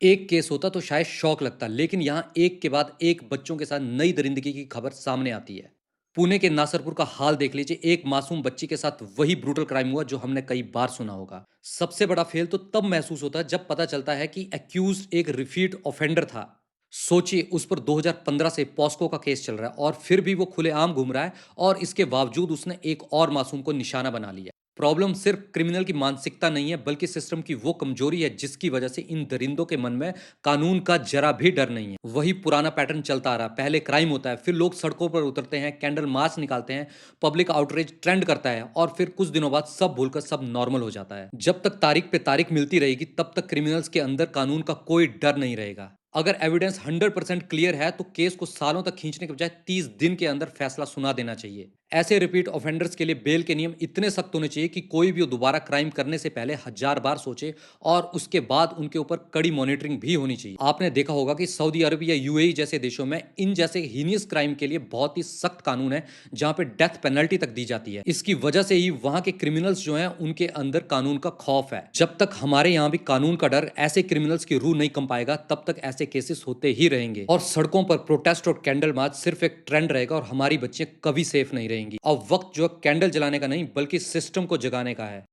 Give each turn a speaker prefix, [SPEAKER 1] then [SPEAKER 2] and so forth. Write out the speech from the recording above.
[SPEAKER 1] एक केस होता तो शायद शॉक लगता, लेकिन यहाँ एक के बाद एक बच्चों के साथ नई दरिंदगी की खबर सामने आती है। पुणे के नासरपुर का हाल देख लीजिए, एक मासूम बच्ची के साथ वही ब्रूटल क्राइम हुआ जो हमने कई बार सुना होगा। सबसे बड़ा फेल तो तब महसूस होता है जब पता चलता है कि एक्यूज एक रिपीट ऑफेंडर था। सोचिए, उस पर 2015 से पॉस्को का केस चल रहा है और फिर भी वो खुलेआम घूम रहा है, और इसके बावजूद उसने एक और मासूम को निशाना बना लिया। प्रॉब्लम सिर्फ क्रिमिनल की मानसिकता नहीं है, बल्कि सिस्टम की वो कमजोरी है जिसकी वजह से इन दरिंदों के मन में कानून का जरा भी डर नहीं है। वही पुराना पैटर्न चलता आ रहा है, पहले क्राइम होता है, फिर लोग सड़कों पर उतरते हैं, कैंडल मार्च निकालते हैं, पब्लिक आउटरीच ट्रेंड करता है, और फिर कुछ दिनों बाद सब भूलकर सब नॉर्मल हो जाता है। जब तक तारीख पे तारीख मिलती रहेगी, तब तक क्रिमिनल्स के अंदर कानून का कोई डर नहीं रहेगा। अगर एविडेंस 100% क्लियर है तो केस को सालों तक खींचने के बजाय 30 दिन के अंदर फैसला सुना देना चाहिए। ऐसे रिपीट ऑफेंडर्स के लिए बेल के नियम इतने सख्त होने चाहिए कि कोई भी दोबारा क्राइम करने से पहले 1000 बार सोचे, और उसके बाद उनके ऊपर कड़ी मॉनिटरिंग भी होनी चाहिए। आपने देखा होगा कि सऊदी अरब या यूएई जैसे देशों में इन जैसे हीनियस क्राइम के लिए बहुत ही सख्त कानून है, जहां पे डेथ पेनल्टी तक दी जाती है। इसकी वजह से ही वहां के क्रिमिनल्स जो हैं उनके अंदर कानून का खौफ है। जब तक हमारे यहाँ भी कानून का डर ऐसे क्रिमिनल्स की रूह नहीं कम पाएगा, तब तक ऐसे केसेस होते ही रहेंगे, और सड़कों पर प्रोटेस्ट और कैंडल मार्च सिर्फ एक ट्रेंड रहेगा, और हमारी बच्चियां कभी सेफ नहीं रहेंगी। अब वक्त जो कैंडल जलाने का नहीं, बल्कि सिस्टम को जगाने का है।